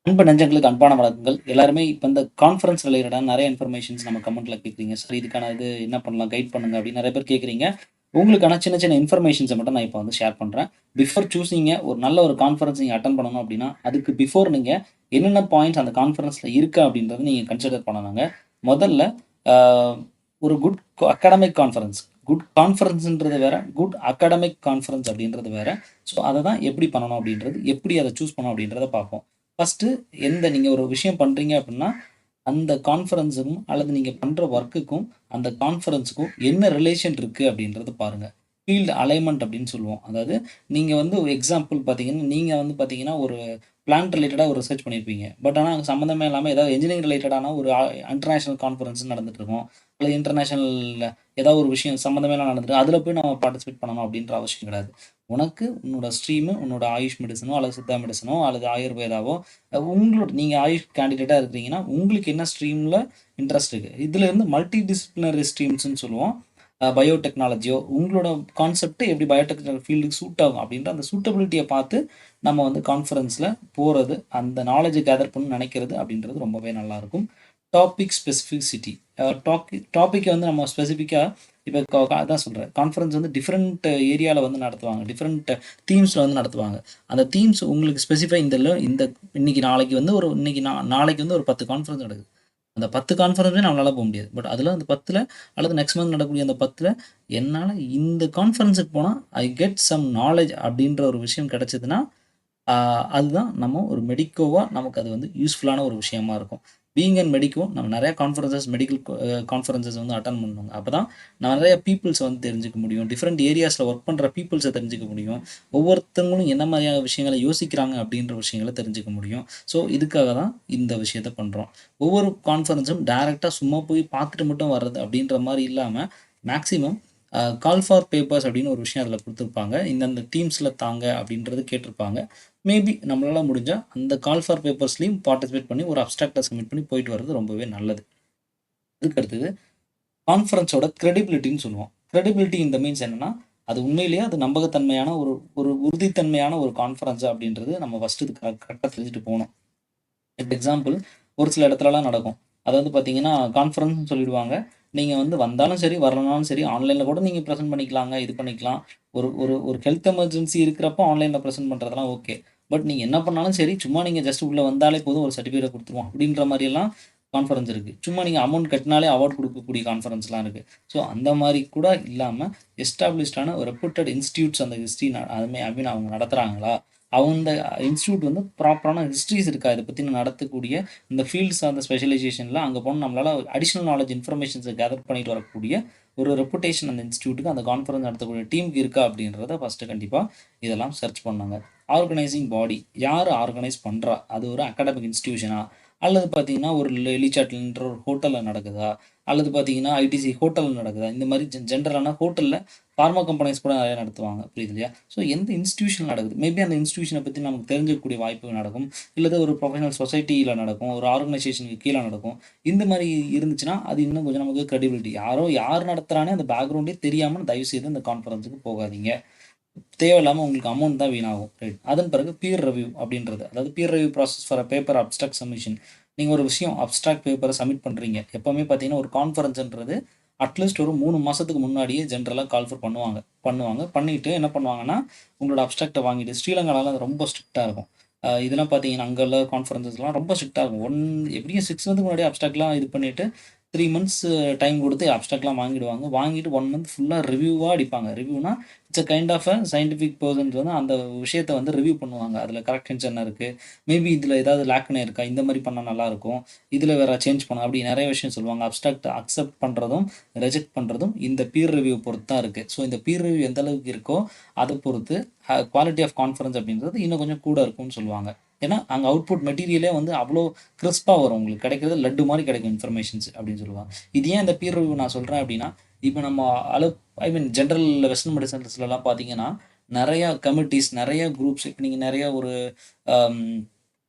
அன்பு நெஞ்சங்களுக்கு அன்பான வணக்கங்கள். எல்லாருமே இப்ப இந்த கான்ஃபரன்ஸ் ரிலேட்டடான நெறைய இன்ஃபர்மேஷன்ஸ் நம்ம கமெண்ட்ல கேட்குறீங்க. சார் இதுக்கான இது என்ன பண்ணலாம்? கைட் பண்ணுங்க அப்படின்னு நெறைய பேர் கேட்குறீங்க. உங்களுக்கான சின்ன சின்ன இன்ஃபர்மேஷன்ஸ மட்டும் நான் இப்ப வந்து ஷேர் பண்றேன். பிஃபோர் சூசிங்க ஒரு நல்ல ஒரு கான்ஃபரன்ஸ் நீங்க அட்டெண்ட் பண்ணணும் அப்படின்னா, அதுக்கு பிஃபோர் நீங்க என்னென்ன பாயிண்ட்ஸ் அந்த கான்ஃபரன்ஸ்ல இருக்கு அப்படின்றத நீங்க கன்சிடர் பண்ணணுங்க. முதல்ல ஆ ஒரு குட் அகாடமிக் கான்ஃபரன்ஸ். குட் கான்ஃபரன்ஸ்ன்றது வேற, குட் அகாடமிக் கான்ஃபரன்ஸ் அப்படின்றது வேற. ஸோ அத தான் எப்படி பண்ணணும் அப்படின்றது, எப்படி அத சூஸ் பண்ணணும் அப்படின்றத பார்ப்போம். ஃபர்ஸ்ட்டு நீங்க ஒரு விஷயம் பண்றீங்க அப்படின்னா, அந்த கான்ஃபரன்ஸுக்கும் அல்லது நீங்க பண்ற வொர்க்குக்கும், அந்த கான்ஃபரன்ஸுக்கும் என்ன ரிலேஷன் இருக்கு அப்படின்றத பாருங்க. ஃபீல்ட் அலைன்மென்ட் அப்படின்னு சொல்லுவோம். அதாவது நீங்க வந்து ஒரு எக்ஸாம்பிள் பார்த்தீங்கன்னா, நீங்க வந்து பார்த்தீங்கன்னா, ஒரு பிளான்ட் ரிலேட்டடா ஒரு ரிசர்ச் பண்ணியிருப்பீங்க. பட் ஆனா அங்க சம்மந்தமே இல்லாம ஏதாவது என்ஜினியரிங் ரிலேட்டடான ஒரு இன்டர்நேஷனல் கான்ஃபரன்ஸ் நடந்துட்டு இருக்கும். அல்லது இன்டர்நேஷனல்ல ஏதாவது ஒரு விஷயம் சம்மந்தமே இல்லாம நடந்துட்டு, அதில போய் நம்ம பார்ட்டிசிபேட் பண்ணணும் அப்படின்ற அவசியம் கிடையாது. உனக்கு உன்னோட ஸ்ட்ரீமு, உன்னோட ஆயுஷ் மெடிசினோ அல்லது சித்தா மெடிசினோ அல்லது ஆயுர்வேதாவோ உங்களோட நீங்க ஆயுஷ் கேண்டிடேட்டா இருக்கிறீங்கன்னா, உங்களுக்கு என்ன ஸ்ட்ரீம்ல இன்ட்ரெஸ்ட் இருக்கு. இதுல இருந்து மல்டி டிசிப்ளினரி ஸ்ட்ரீம்ஸ்ன்னு சொல்லுவோம். பயோடெக்னாலஜியோ உங்களோட கான்செப்ட் எப்படி பயோடெக்னாலஜி ஃபீல்டுக்கு சூட் ஆகும் அப்படின்ற அந்த சூட்டபிலிட்டிய பார்த்து நம்ம வந்து கான்ஃபரன்ஸ்ல போறது, அந்த நாலேட்ஜ கேதர் பண்ணணும்னு நினைக்கிறது அப்படின்றது ரொம்பவே நல்லாயிருக்கும். டாபிக் ஸ்பெசிஃபிசிட்டி டாபிக்க வந்து நம்ம ஸ்பெசிஃபிக்கா இப்ப அதான் சொல்றேன். கான்ஃபரன்ஸ் வந்து டிஃபரண்ட் ஏரியால வந்து நடத்துவாங்க. டிஃபரண்ட் தீம்ஸ்ல வந்து நடத்துவாங்க. அந்த தீம்ஸ் உங்களுக்கு ஸ்பெசிஃபை இந்த இன்னைக்கு நாளைக்கு வந்து ஒரு இன்னைக்கு நாளைக்கு வந்து ஒரு 10 கான்ஃபரன்ஸ் நடக்குது. அந்த 10 கான்ஃபரன்ஸுமே நம்மளால போ முடியாது. பட் அதுல அந்த 10ல அல்லது நெக்ஸ்ட் மந்த் நடக்கக்கூடிய அந்த 10ல என்னால இந்த கான்ஃபரன்ஸுக்கு போனா ஐ கெட் சம் நாலேட்ஜ் அப்படின்ற ஒரு விஷயம் கிடைச்சதுன்னா, அதுதான் நம்ம ஒரு மெடிக்கோவா நமக்கு அது வந்து யூஸ்ஃபுல்லான ஒரு விஷயமா இருக்கும். பீயிங் அன் மெடிக்கோ நம்ம நெறைய மெடிக்கல் கான்ஃபரன்ஸஸ் வந்து அட்டெண்ட் பண்ணணுங்க. அப்பதான் நெறைய பீப்பிள்ஸ வந்து தெரிஞ்சுக்க முடியும். டிஃபரெண்ட் ஏரியாஸ்ல ஒர்க் பண்ற பீப்பிள்ஸ தெரிஞ்சுக்க முடியும். ஒவ்வொருத்தவங்களும் என்ன மாரியான விஷயங்கள யோசிக்கிறாங்க அப்படின்ற விஷயங்கள தெரிஞ்சுக்க முடியும். ஸோ, இதுக்காக தான் இந்த விஷயத்த பண்றோம். ஒவ்வொரு கான்ஃபரன்ஸும் டைரக்ட்டா சும்மா போய் பார்த்துட்டு மட்டும் வர்றது அப்படின்ற மாரி இல்லாம, மேக்ஸிமம் கால் ஃபார் பேப்பர்ஸ் அப்படின்னு ஒரு விஷயம் அதில குடுத்துருப்பாங்க. இந்தந்த டீம்ஸ்ல தாங்க அப்படின்றது கேட்டிருப்பாங்க. மேபி நம்மளால முடிஞ்சா அந்த கால் ஃபார் பேப்பர்ஸ்லயும் பார்ட்டிசிபேட் பண்ணி ஒரு அப்ஸ்ட்ராக்ட்ட சப்மிட் பண்ணி போயிட்டு வர்றது ரொம்பவே நல்லது. அதுக்கு அடுத்தது கான்ஃபரன்ஸோட கிரெடிபிலிட்டின்னு சொல்லுவோம். கிரெடிபிலிட்டி இன் த மீன்ஸ் என்னன்னா, அது உண்மையிலேயே அது நம்பகத்தன்மையான ஒரு ஒரு உறுதித்தன்மையான ஒரு கான்ஃபரன்ஸ் அப்படின்றது நம்ம ஃபர்ஸ்ட்டு இது கரெக்ட்டா தெரிஞ்சுட்டு போணும். எக்ஸாம்பிள் ஒரு சில இடத்துலலாம் நடக்கும். அதாவது பார்த்தீங்கன்னா, கான்ஃபரன்ஸ்ன்னு சொல்லிடுவாங்க. நீங்க வந்து வந்தாலும் சரி, வரலனாலும் சரி, ஆன்லைன்ல கூட நீங்க பிரசன்ட் பண்ணிக்கலாங்க. இது பண்ணிக்கலாம். ஒரு ஒரு ஒரு ஹெல்த் எமர்ஜென்சி இருக்கிறப்போ ஆன்லைன்ல பிரசன்ட் பண்றதெல்லாம் ஓகே. பட் நீங்க என்ன பண்ணாலும் சரி, சும்மா நீங்க ஜஸ்ட் உள்ள வந்தாலே போதும் ஒரு சர்டிஃபிகேட்ட குடுத்துருவோம். அப்படின்ற மாரியெல்லாம் கான்ஃபரன்ஸ் இருக்கு. சும்மா நீங்க அமௌண்ட் கட்டினாலே அவார்ட் குடுக்கக்கூடிய கான்ஃபரன்ஸ்லாம் இருக்கு. ஸோ அந்த மாரி கூட இல்லாம, எஸ்டாப்ளிஷ்டான ஒரு ரெப்யூட்டட் இன்ஸ்டிடியூட்ஸ் அந்த ஹிஸ்ட்ரி ஐ மீன் அவங்க நடத்துறாங்களா? அந்த இன்ஸ்டிடியூட் வந்து ப்ராப்பரான ஹிஸ்ட்ரீஸ் இருக்கா? இத பத்தி நடத்தக்கூடிய இந்த ஃபீல்ட் சார்ந்த ஸ்பெஷலைசேஷன்ல அங்க போனா நம்மளால அடிஷனல் நாலேட்ஜ் இன்ஃபர்மேஷன்ஸ கேதர் பண்ணிட்டு வரக்கூடிய ஒரு ரெப்புடேஷன் அந்த இன்ஸ்டிடியூட்க்கு அந்த கான்ஃபரன்ஸ் நடத்தக்கூடிய டீமுக்கு இருக்கா? அப்படின்றத ஃபர்ஸ்ட்டு கண்டிப்பா இதெல்லாம் சர்ச் பண்ணணுங்க. ஆர்கனைசிங் பாடி யாரு ஆர்கனைஸ் பண்றா? அது ஒரு அகாடமிக் இன்ஸ்டிடியூஷனா? அல்லது பார்த்தீங்கன்னா, ஒரு எலிச்சாட்ல்ன்ற ஒரு ஹோட்டல்ல நடக்குதா? அல்லது பார்த்தீங்கன்னா, ஐடிசி ஹோட்டல்ல நடக்குதா? இந்த மாரி ஜென்ரலான ஹோட்டல்ல பார்மா கம்பெனிஸ் கூட நெறைய நடத்துவாங்க. புரியுது இல்லையா? ஸோ எந்த இன்ஸ்டிடியூஷன்ல நடக்குது? மேபி அந்த இன்ஸ்டிடியூஷன பத்தி நமக்கு தெரிஞ்சுக்கக்கூடிய வாய்ப்பு நடக்கும். இல்லது ஒரு ப்ரொஃபஷனல் சொசைட்டில நடக்கும். ஒரு ஆர்கனைசேஷனுக்கு கீழ நடக்கும். இந்த மாரி இருந்துச்சுன்னா, அது இன்னும் கொஞ்சம் நமக்கு கிரெடிபிலிட்டி. யார் நடத்துறான்னே அந்த பேக்கிரவுண்டே தெரியாம தயவுசெய்து அந்த கான்ஃபரன்ஸ்‌க்கு போகாதீங்க. தேவையில்லாம உங்களுக்கு அமௌண்ட் தான் வீணாகும். ரைட். அதன் பிறகு பியர் ரிவ்யூ அப்படின்றது. அதாவது peer review process for a paper abstract submission. நீங்க ஒரு விஷயம் அப்ஸ்ட்ராக்ட் பேப்பர சப்மிட் பண்றீங்க. எப்பவுமே பார்த்தீங்கன்னா, ஒரு கான்ஃபரன்ஸ்ன்றது அட்லீஸ்ட் ஒரு 3 மாசத்துக்கு முன்னாடியே ஜென்ரலா கால் ஃபார் பண்ணுவாங்க. பண்ணிட்டு என்ன பண்ணுவாங்கன்னா, உங்களோட அப்ஸ்ட்ராக்ட்ட வாங்கிட்டு ஸ்ரீலங்காலலாம் அது ரொம்ப ஸ்ட்ரிக்ட்டா இருக்கும். இதெல்லாம் பார்த்தீங்கன்னா, அங்க உள்ள கான்ஃபரன்ஸஸ்லாம் ரொம்ப ஸ்ட்ரிக்ட்டா இருக்கும். எப்படியும் 6 மந்த்க்கு முன்னாடியே அப்ஸ்ட்ராக்ட்லாம் இது பண்ணிட்டு 3 மந்த்ஸ் டைம் குடுத்து அப்ஸ்ட்ராக்ட்லாம் வாங்கிடுவாங்க. வாங்கிட்டு 1 மந்த் ஃபுல்லா ரிவ்யூவா அடிப்பாங்க. ரிவ்யூனா it's a kind of scientific persons வந்து அந்த விஷயத்த வந்து ரிவ்யூ பண்ணுவாங்க. அதில கரெக்ஷன்ஸ் என்ன இருக்கு? மேபி இதில ஏதாவது லேக்குன்னு இருக்கா? இந்த மாரி பண்ணா நல்லாயிருக்கும். இதில வேற சேஞ்ச் பண்ணணும். அப்படி நெறைய விஷயம் சொல்லுவாங்க. அப்ஸ்ட்ராக்ட் அக்செப்ட் பண்றதும், ரிஜெக்ட் பண்றதும் இந்த பீர் ரிவ்யூ பொறுத்து தான் இருக்கு. ஸோ இந்த பீர் ரிவ்யூ எந்த அளவுக்கு இருக்கோ, அத பொறுத்து குவாலிட்டி ஆஃப் கான்ஃபரன்ஸ் அப்படின்றது இன்னும் கொஞ்சம் கூட இருக்கும்னு சொல்லுவாங்க. ஏன்னா, அங்க அவுட்புட் மெட்டீரியலே வந்து அவ்ளோ கிரிஸ்பா வரும். உங்களுக்கு கிடைக்கிறது லட்டு மாரி கிடைக்கும் இன்ஃபர்மேஷன்ஸ் அப்படின்னு சொல்லுவாங்க. இது ஏன் இந்த பீர் ரிவ்யூ நான் சொல்றேன் அப்படின்னா, இப்ப நம்ம ஐ மீன் ஜெனரல் வெஸ்டர்ன் மெடிசின்ஸ்லலாம் பார்த்தீங்கன்னா, நெறையா கமிட்டீஸ், நெறைய குரூப்ஸ் இப்ப நீங்க நெறைய ஒரு அம்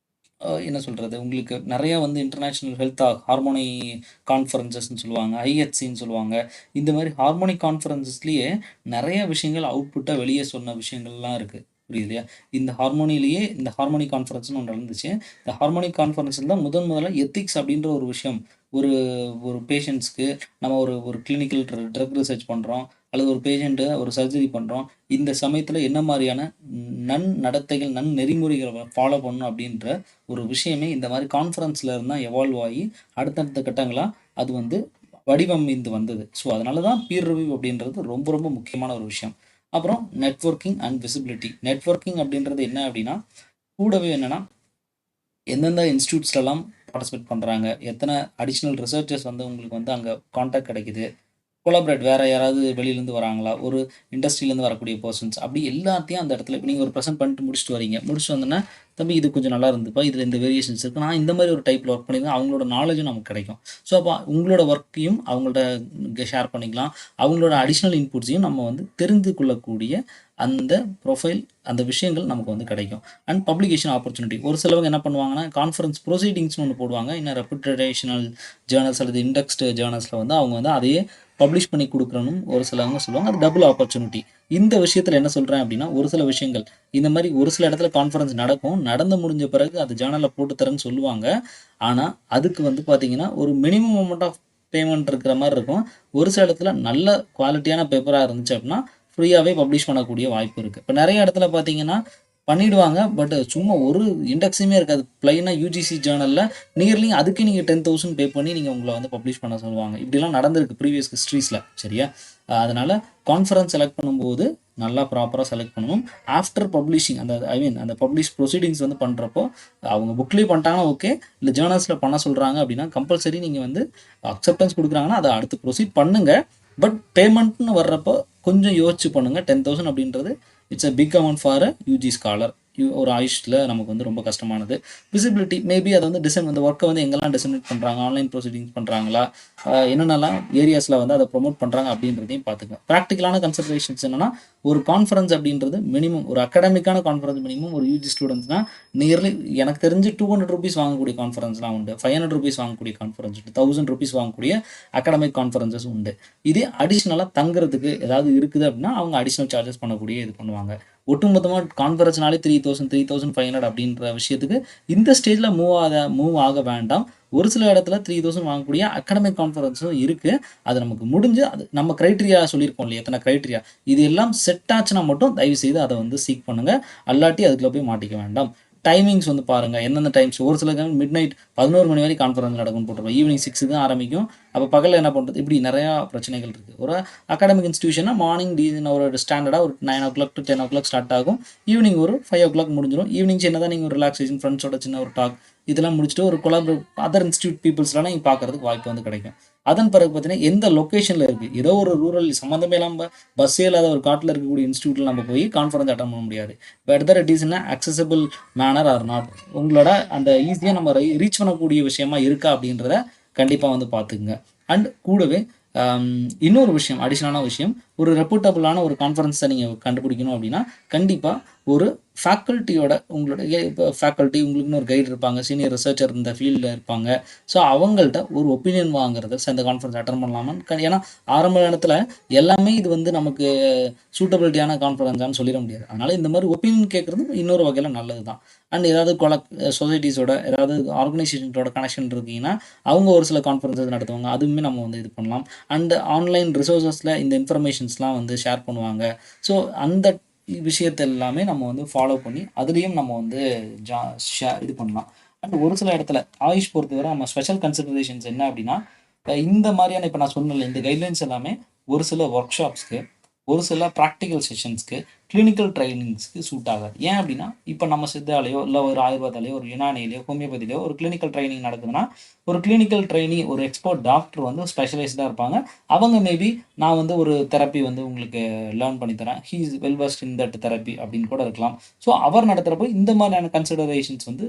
என்ன சொல்றது? உங்களுக்கு நெறைய வந்து இன்டர்நேஷனல் ஹெல்த் ஹார்மோனி கான்ஃபரன்சஸ்ன்னு சொல்லுவாங்க. ஐஹெச்சின்னு சொல்லுவாங்க. இந்த மாரி ஹார்மோனிக் கான்ஃபரன்சஸ்லயே நெறைய விஷயங்கள் அவுட்புட்டா வெளிய சொன்ன விஷயங்கள்லாம் இருக்கு. புரியுது. இந்த ஹார்மோனியிலேயே இந்த ஹார்மோனி கான்ஃபரன்ஸ்னு ஒன்று நடந்துச்சு. இந்த ஹார்மோனி கான்ஃபரன்ஸில் தான் முதல்ல எத்திக்ஸ் அப்படின்ற ஒரு விஷயம் ஒரு ஒரு பேஷண்ட்ஸ்க்கு நம்ம ஒரு ஒரு கிளினிக்கல் ட்ரக் ரிசர்ச் பண்ணுறோம், அல்லது ஒரு பேஷண்ட்டு ஒரு சர்ஜரி பண்ணுறோம். இந்த சமயத்தில் என்ன மாதிரியான நடத்தைகள் நெறிமுறைகளை ஃபாலோ பண்ணணும் அப்படின்ற ஒரு விஷயமே இந்த மாதிரி கான்ஃபரன்ஸில் இருந்தால் எவால்வ் ஆகி அடுத்தடுத்த கட்டங்களாக அது வந்து வடிவமைந்து வந்தது. ஸோ அதனால தான் பீர் ரிவ்யூ அப்படின்றது ரொம்ப ரொம்ப முக்கியமான ஒரு விஷயம். அப்புறம் நெட்வொர்க்கிங் அண்ட் விசிபிலிட்டி. நெட்வொர்க்கிங் அப்படின்றது என்ன அப்படின்னா, கூடவே என்னன்னா எந்தெந்த இன்ஸ்டியூட்ஸ்லலாம் பார்ட்டிசிபேட் பண்ணுறாங்க, எத்தனை அடிஷ்னல் ரிசர்ச்சர்ஸ் வந்து உங்களுக்கு வந்து அங்கே கான்டாக்ட் கிடைக்குது, கொலாபரேட் வேறு யாராவது வெளியிலேருந்து வராங்களா, ஒரு இண்டஸ்ட்ரியிலேருந்து வரக்கூடிய பர்சன்ஸ் அப்படி எல்லாத்தையும் அந்த இடத்துல இப்போ நீங்கள் ஒரு ப்ரெசென்ட் பண்ணிட்டு முடிச்சுட்டு வரீங்க. முடிச்சுட்டு வந்தோன்னே, தம்பி இது கொஞ்சம் நல்லா இருந்துப்பா, இதில் இந்த வேரியேஷன்ஸ் இருக்குது, நான் இந்த மாதிரி ஒரு டைப்பில் ஒர்க் பண்ணியிருந்தேன், அவங்களோட நாலேஜும் நமக்கு கிடைக்கும். ஸோ அப்போ உங்களோட ஒர்க்கையும் அவங்கள்ட்ட ஷேர் பண்ணிக்கலாம். அவங்களோட அடிஷ்னல் இன்புட்ஸையும் நம்ம வந்து தெரிந்து கொள்ளக்கூடிய அந்த ப்ரொஃபைல் அந்த விஷயங்கள் நமக்கு வந்து கிடைக்கும். And publication opportunity. ஒரு சிலவங்க என்ன பண்ணுவாங்கன்னா, கான்ஃபரன்ஸ் ப்ரொசீடிங்ஸ்னு ஒன்று போடுவாங்க. இன்னும் ரெப்யூட்டேஷனல் ஜேர்னல்ஸ் அல்லது இண்டெக்ஸ்டு ஜேர்னல்ஸில் வந்து அவங்க வந்து அதையே பப்ளிஷ் பண்ணி கொடுக்குறன்னு ஒரு சிலவங்க சொல்லுவாங்க. அது டபுள் ஆப்பர்ச்சுனிட்டி. இந்த விஷயத்தில் என்ன சொல்கிறேன் அப்படின்னா, ஒரு சில விஷயங்கள் இந்த மாதிரி ஒரு சில இடத்துல கான்ஃபரன்ஸ் நடக்கும். நடந்து முடிஞ்ச பிறகு அது ஜேர்னலில் போட்டு தரேன்னு சொல்லுவாங்க. ஆனால் அதுக்கு வந்து பார்த்தீங்கன்னா ஒரு மினிமம் அமௌண்ட் ஆஃப் பேமெண்ட் இருக்கிற மாதிரி இருக்கும். ஒரு சில இடத்துல நல்ல குவாலிட்டியான பேப்பராக இருந்துச்சு அப்படின்னா ஃப்ரீயாகவே பப்ளிஷ் பண்ணக்கூடிய வாய்ப்பு இருக்குது. இப்போ நிறைய இடத்துல பார்த்தீங்கன்னா பண்ணிவிடுவாங்க. பட் சும்மா ஒரு இண்டெக்ஸுமே இருக்காது. ப்ளைனாக யூஜிசி ஜேர்னலில் நியர்லி அதுக்கு நீங்கள் 10,000 பே பண்ணி நீங்கள் உங்களை வந்து பப்ளிஷ் பண்ண சொல்லுவாங்க. இப்படிலாம் நடந்திருக்கு ப்ரீவியஸ் ஹிஸ்ட்ரீஸில். சரியா? அதனால் கான்ஃபரன்ஸ் செலக்ட் பண்ணும்போது நல்லா ப்ராப்பராக செலக்ட் பண்ணணும். ஆஃப்டர் பப்ளிஷிங் அந்த அந்த பப்ளிஷ் ப்ரொசீடிங்ஸ் வந்து பண்ணுறப்போ அவங்க புக்லேயே பண்ணிட்டாங்கன்னா ஓகே, இல்லை ஜேர்னல்ஸில் பண்ண சொல்கிறாங்க அப்படின்னா கம்பல்சரி நீங்கள் வந்து அக்செப்டன்ஸ் கொடுக்குறாங்கன்னா அதை அடுத்து ப்ரொசீட் பண்ணுங்கள். பட் பேமெண்ட்னு வர்றப்போ கொஞ்சம் யோசிச்சு பண்ணுங்கள். 10,000 அப்படின்றது it's a big amount for a UG scholar. ஒரு ஆயுஷில் நமக்கு வந்து ரொம்ப கஷ்டமானது. விசிபிலிட்டி மேபி அதை வந்து அந்த ஒர்க்கை வந்து எங்கெல்லாம் டிசைட் பண்ணுறாங்க, ஆன்லைன் ப்ரொசீடிங்ஸ் பண்ணுறாங்களா, என்னென்னலாம் ஏரியாஸில் வந்து அதை ப்ரொமோட் பண்ணுறாங்க அப்படின்றதையும் பார்த்துக்கலாம். ப்ராக்டிக்கலான கன்சிடரேஷன்ஸ் என்னென்னா, ஒரு கான்ஃபரன்ஸ் அப்படின்றது மினிமம் ஒரு அகாடமிக்கான கான்ஃபரன்ஸ் மினிமம் ஒரு யூஜி ஸ்டூடெண்ட்ஸ்னால் நியர்லி எனக்கு தெரிஞ்சு 200 ரூபீஸ் வாங்கக்கூடிய கான்ஃபரன்ஸ்லாம் உண்டு, 500 ரூபீஸ் வாங்கக்கூடிய கான்ஃபரன்ஸ் உண்டு, 1000 ரூபீஸ் வாங்கக்கூடிய அகாடமிக் கான்ஃபரன்சஸ் உண்டு. இதே அடிஷ்னலாக தங்குறதுக்கு ஏதாவது இருக்குது அப்படின்னா அவங்க அடிஷ்னல் சார்ஜஸ் பண்ணக்கூடிய இது பண்ணுவாங்க. ஒட்டுமொத்தமாக கான்ஃபரன்ஸ்னாலே 3,500 அப்படின்ற விஷயத்துக்கு இந்த ஸ்டேஜில் மூவ் ஆக வேண்டாம். ஒரு சில இடத்துல 3,000 வாங்கக்கூடிய அகாடமிக் கான்ஃபரன்ஸும் இருக்குது. அது நமக்கு முடிஞ்சு அது நம்ம க்ரைட்டீரியா சொல்லியிருக்கோம் இல்லையா, எத்தனை க்ரைட்டீரியா இது எல்லாம் செட் ஆச்சுன்னா மட்டும் தயவு செய்து அதை வந்து சீக் பண்ணுங்கள். அல்லாட்டி அதுக்குள்ளே போய் மாட்டிக்க வேண்டாம். டைமிங்ஸ் வந்து பாருங்கள், எந்தெந்த டைம்ஸ். ஒரு சில மிட் நைட் 11 மணி வரைக்கும் கான்ஃபரன்ஸ் நடக்கும்னு போட்டுருவோம். ஈவினிங் 6 தான் ஆரம்பிக்கும். அப்போ பகலில் என்ன பண்ணுறது, இப்படி நிறையா பிரச்சனைகள் இருக்குது. ஒரு அகாடமிக் இன்ஸ்டியூஷன்னா மார்னிங் ஒரு ஸ்டாண்டர்டாக ஒரு 9 to 10 ஸ்டார்ட் ஆகும். ஈவினிங் ஒரு 5 முடிஞ்சிடும். ஈவினிங் சின்னதாக நீங்கள் ஒரு ரிலாக்ஸேஷன் ஃப்ரெண்ட்ஸோட சின்ன ஒரு டாக் இதெல்லாம் முடிச்சுட்டு ஒரு அதர் இன்ஸ்டியூட் பீப்புள்ஸ்லாம் நீங்கள் பார்க்குறதுக்கு வாய்ப்பு வந்து கிடைக்கும். அதன் பிறகு பார்த்தீங்கன்னா எந்த லொக்கேஷனில் இருக்குது, ஏதோ ஒரு ரூரல் சம்மந்தமே இல்லாமல் பஸ்ஸே இல்லாத ஒரு காட்டில் இருக்கக்கூடிய இன்ஸ்டியூட்டில் நம்ம போய் கான்ஃபரன்ஸ் அட்டன் பண்ண முடியாது. Whether it is in acceptable manner or not, உங்களோட அந்த ஈஸியாக நம்ம ரீச் பண்ணக்கூடிய விஷயமா இருக்கா அப்படின்றத கண்டிப்பாக வந்து பார்த்துக்குங்க. அண்ட் கூடவே இன்னொரு விஷயம், அடிஷ்னலான விஷயம், ஒரு ரெப்யூட்டபுளான ஒரு கான்ஃபரன்ஸை நீங்கள் கண்டுபிடிக்கணும் அப்படின்னா கண்டிப்பாக ஒரு ஃபேக்கல்ட்டியோட உங்களோட இப்போ ஃபேக்கல்ட்டி உங்களுக்குன்னு ஒரு கைடு இருப்பாங்க, சீனியர் ரிசர்ச்சர் இந்த ஃபீல்டில் இருப்பாங்க. ஸோ அவங்கள்ட்ட ஒரு ஒப்பீனியன் வாங்குறது, இந்த கான்ஃபரன்ஸ் அட்டன் பண்ணலாமான்னு. ஏன்னா ஆரம்ப நேரத்தில் எல்லாமே இது வந்து நமக்கு சூட்டபிலிட்டியான கான்ஃபரன்ஸான்னு சொல்லிட முடியாது. அதனால் இந்த மாதிரி ஒப்பீனியன் கேட்குறது இன்னொரு வகையில் நல்லது தான். அண்ட் ஏதாவது சொசைட்டிஸோட ஏதாவது ஆர்கனைசேஷன்ஸோட கனெக்ஷன் இருக்கீங்கன்னா அவங்க ஒரு சில கான்ஃபரன்ஸஸ் நடத்துவாங்க, அதுவுமே நம்ம வந்து இது பண்ணலாம். அண்ட் ஆன்லைன் ரிசோர்ஸஸில் இந்த இன்ஃபர்மேஷன்ஸ்லாம் வந்து ஷேர் பண்ணுவாங்க. ஸோ அந்த விஷயத்தை எல்லாமே நம்ம வந்து ஃபாலோ பண்ணி அதுலேயும் நம்ம வந்து இது பண்ணலாம். அண்ட் ஒரு சில இடத்துல ஆயுஷ் பொறுத்தவரை நம்ம ஸ்பெஷல் கன்சிடரேஷன்ஸ் என்ன அப்படின்னா, இந்த மாதிரியான இப்போ நான் சொன்னல இந்த கைட்லைன்ஸ் எல்லாமே ஒரு சில ஒர்க் ஷாப்ஸ்க்கு, ஒரு சில ப்ராக்டிக்கல் செஷன்ஸ்க்கு, கிளினிக்கல் ட்ரைனிங்ஸ்க்கு சூட் ஆகாது. ஏன் அப்படின்னா இப்போ நம்ம சித்தாலேயோ இல்லை ஒரு ஆயுர்வேதாலேயோ ஒரு யுனானிலேயோ ஹோமியோபதியிலையோ ஒரு கிளினிக்கல் ட்ரைனிங் நடக்குதுன்னா ஒரு கிளினிக்கல் ட்ரைனி ஒரு எக்ஸ்பர்ட் டாக்டர் வந்து ஸ்பெஷலைஸ்டாக இருப்பாங்க. அவங்க மேபி நான் வந்து ஒரு தெரப்பி வந்து உங்களுக்கு லேர்ன் பண்ணித்தரேன், he is well west in that therapy அப்படின்னு கூட இருக்கலாம். ஸோ அவர் நடத்துகிறப்போ இந்த மாதிரியான கன்சிடரேஷன்ஸ் வந்து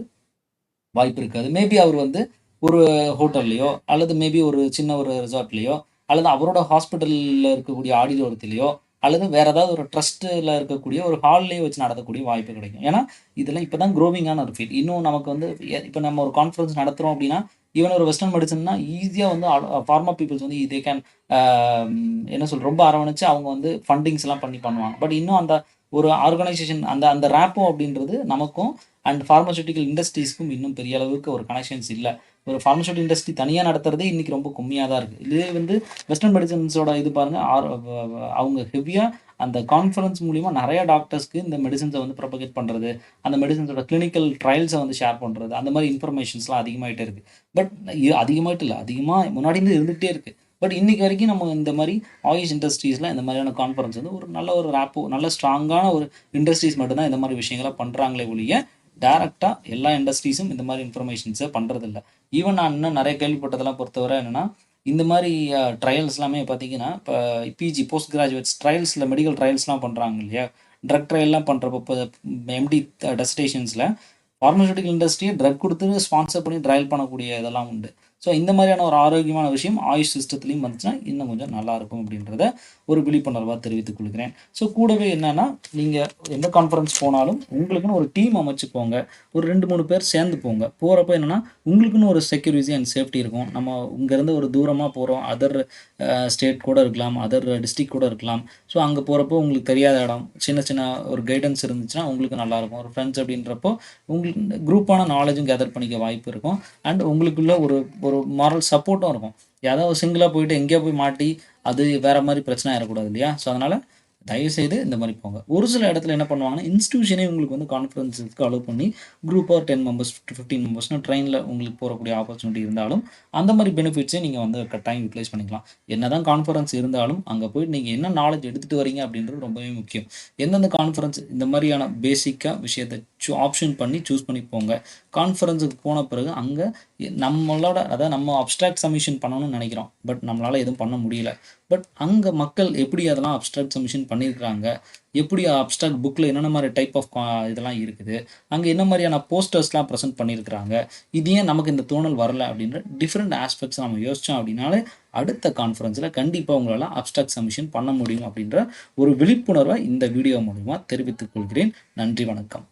வாய்ப்பு இருக்காது. மேபி அவர் வந்து ஒரு ஹோட்டல்லையோ அல்லது மேபி ஒரு சின்ன ஒரு ரிசார்ட்லேயோ அல்லது அவரோட ஹாஸ்பிட்டலில் இருக்கக்கூடிய ஆடிட்டோரியத்திலையோ அல்லது வேறு ஏதாவது ஒரு ட்ரஸ்ட்டில் இருக்கக்கூடிய ஒரு ஹால்லேயே வச்சு நடத்தக்கூடிய வாய்ப்பு கிடைக்கும். ஏன்னா இதெல்லாம் இப்போ தான் க்ரோவிங்கான ஒரு ஃபீல்ட். இன்னும் நமக்கு வந்து இப்போ நம்ம ஒரு கான்ஃபரன்ஸ் நடத்துகிறோம் அப்படின்னா ஈவன் ஒரு வெஸ்டர்ன் மெடிசன்னா ஈஸியாக வந்து ஃபார்மா பீப்புள்ஸ் வந்து இதே கேன் என்ன ரொம்ப அரவணைச்சு அவங்க வந்து ஃபண்டிங்ஸ்லாம் பண்ணுவாங்க. பட் இன்னும் அந்த ஒரு ஆர்கனைசேஷன் அந்த அந்த ரேப்போ அப்படின்றது நமக்கும் அண்ட் ஃபார்மசூட்டிக்கல் இண்டஸ்ட்ரீஸ்க்கும் இன்னும் பெரிய அளவுக்கு ஒரு கனெக்ஷன்ஸ் இல்ல. ஒரு பார்மசூட்டிக்கல் இண்டஸ்ட்ரி தனியா நடத்துறதே இன்னைக்கு ரொம்ப கம்மியா தான் இருக்கு. இதே வந்து வெஸ்டர்ன் மெடிசின்ஸோட இது பாருங்க, அவங்க ஹெவியா அந்த கான்ஃபரன்ஸ் மூலியமா நெறைய டாக்டர்ஸ்க்கு இந்த மெடிசின்ஸ வந்து ப்ரோபகேட் பண்றது, அந்த மெடிசின்ஸோட கிளினிக்கல் ட்ரையல்ஸ வந்து ஷேர் பண்றது, அந்த மாரி இன்ஃபர்மேஷன்ஸ்லாம் அதிகமாயிட்டே இருக்கு. பட் அதிகமாயிட்டு இல்ல, அதிகமா முன்னாடி இருந்து இருந்துகிட்டே இருக்கு. பட் இன்னைக்கு வரைக்கும் நம்ம இந்த மாரி ஆயுஷ் இண்டஸ்ட்ரீஸ்ல இந்த மாதிரியான கான்ஃபரன்ஸ் வந்து ஒரு நல்ல ஒரு ரேப்போ, நல்ல ஸ்ட்ராங்கான ஒரு இண்டஸ்ட்ரீஸ் மட்டும் தான் இந்த மாரி விஷயங்கள பண்றாங்களே ஒழிய, டைரக்ட்டா எல்லா இண்டஸ்ட்ரீஸும் இந்த மாரி இன்ஃபர்மேஷன்ஸ பண்றதில்ல. ஈவன் நான் இன்னும் நெறைய கேள்விப்பட்டதெல்லாம் பொறுத்தவரை என்னன்னா, இந்த மாரி ட்ரையல்ஸ் எல்லாமே பார்த்தீங்கன்னா, இப்ப பிஜி போஸ்ட் கிராஜுவேட்ஸ் ட்ரையல்ஸ்ல மெடிக்கல் ட்ரையல்ஸ்லாம் பண்றாங்க இல்லையா? ட்ரக் ட்ரையல்லாம் பண்றப்போ எம்டி டெஸ்டினேஷன்ஸ்ல பார்மசூட்டிக்கல் இண்டஸ்ட்ரியே ட்ரக் குடுத்து ஸ்பான்சர் பண்ணி ட்ரையல் பண்ணக்கூடிய இதெல்லாம் உண்டு. ஸோ இந்த மாதிரியான ஒரு ஆரோக்கியமான விஷயம் ஆயுஷ் சிஸ்டத்துலயும் வந்துச்சுன்னா, இன்னும் கொஞ்சம் நல்லாயிருக்கும் அப்படின்றத ஒரு விழிப்புணர்வா தெரிவித்துக் கொள்கிறேன். ஸோ கூடவே என்னன்னா, நீங்க எந்த கான்ஃபரன்ஸ் போனாலும் உங்களுக்குன்னு ஒரு டீம் அமைச்சுக்கோங்க. ஒரு 2, 3 பேர் சேர்ந்து போங்க. போறப்ப என்னன்னா, உங்களுக்குன்னு ஒரு செக்யூரிட்டி அண்ட் சேஃப்டி இருக்கும். நம்ம இங்கேருந்து ஒரு தூரமா போறோம். அதர் ஸ்டேட் கூட இருக்கலாம், அதர் டிஸ்ட்ரிக்ட் கூட இருக்கலாம். ஸோ அங்க போறப்போ உங்களுக்கு தெரியாத இடம், சின்ன சின்ன ஒரு கைடன்ஸ் இருந்துச்சுன்னா உங்களுக்கு நல்லாயிருக்கும். ஒரு ஃப்ரெண்ட்ஸ் அப்படின்றப்போ உங்களுக்கு குரூப்பான நாலேஜும் கேதர் பண்ணிக்க வாய்ப்பு இருக்கும். அண்ட் உங்களுக்குள்ள ஒரு ஒரு மாரல் சப்போர்ட்டும் இருக்கும். யாராவது சிங்கிளா போயிட்டு எங்கேயோ போய் மாட்டி, அது வேற மாரி பிரச்சனை ஆயிறக்கூடாது இல்லையா? ஸோ அதனால தயவுசெய்து இந்த மாரி போங்க. ஒரு சில இடத்துல என்ன பண்ணுவாங்கன்னா, இன்ஸ்டிடியூஷனே உங்களுக்கு வந்து கான்ஃபரன்ஸுக்கு அலோவ் பண்ணி, குரூப்பா 10 மெம்பர்ஸ், 15 மெம்பர்ஸ்னு ட்ரெயின்ல உங்களுக்கு போறக்கூடிய ஆப்பர்ச்சுனிட்டி இருந்தாலும், அந்த மாரி பெனிஃபிட்ஸையும் நீங்க வந்து கட்டாயம் யூட்டிலைஸ் பண்ணிக்கலாம். என்னதான் கான்ஃபரன்ஸ் இருந்தாலும், அங்க போயிட்டு நீங்க என்ன நாலேட்ஜ் எடுத்துட்டு வரீங்க அப்படின்றது ரொம்பவே முக்கியம். எந்தெந்த கான்ஃபரன்ஸ் இந்த மாரியான பேசிக்கா விஷயத்த ஆப்ஷன் பண்ணி சூஸ் பண்ணி போங்க. கான்ஃபரன்ஸுக்கு போன பிறகு அங்க நம்மளோட அதாவது நம்ம அப்ஸ்ட்ராக்ட் சப்மிஷன் பண்ணணும்னு நெனைக்கிறோம். பட் நம்மளால எதுவும் பண்ண முடியல. பட் அங்க மக்கள் எப்படி அதெல்லாம் அப்ஸ்ட்ராக்ட் சப்மிஷன் பண்ணியிருக்கிறாங்க, எப்படி அப்ஸ்ட்ராக்ட் புக்ல என்னென்ன மாரி டைப் ஆஃப் இதெல்லாம் இருக்குது, அங்க என்ன மாரியான போஸ்டர்ஸ்லாம் பிரசன்ட் பண்ணியிருக்கிறாங்க, இது ஏன் நமக்கு இந்த தோணல் வரல அப்படின்ற டிஃபரெண்ட் ஆஸ்பெக்ட்ஸ் நம்ம யோசிச்சோம் அப்படின்னாலே, அடுத்த கான்ஃபரன்ஸ்ல கண்டிப்பா உங்களால அப்ஸ்ட்ராக்ட் சப்மிஷன் பண்ண முடியும் அப்படின்ற ஒரு விழிப்புணர்வ இந்த வீடியோ மூலியமா தெரிவித்துக் கொள்கிறேன். நன்றி, வணக்கம்.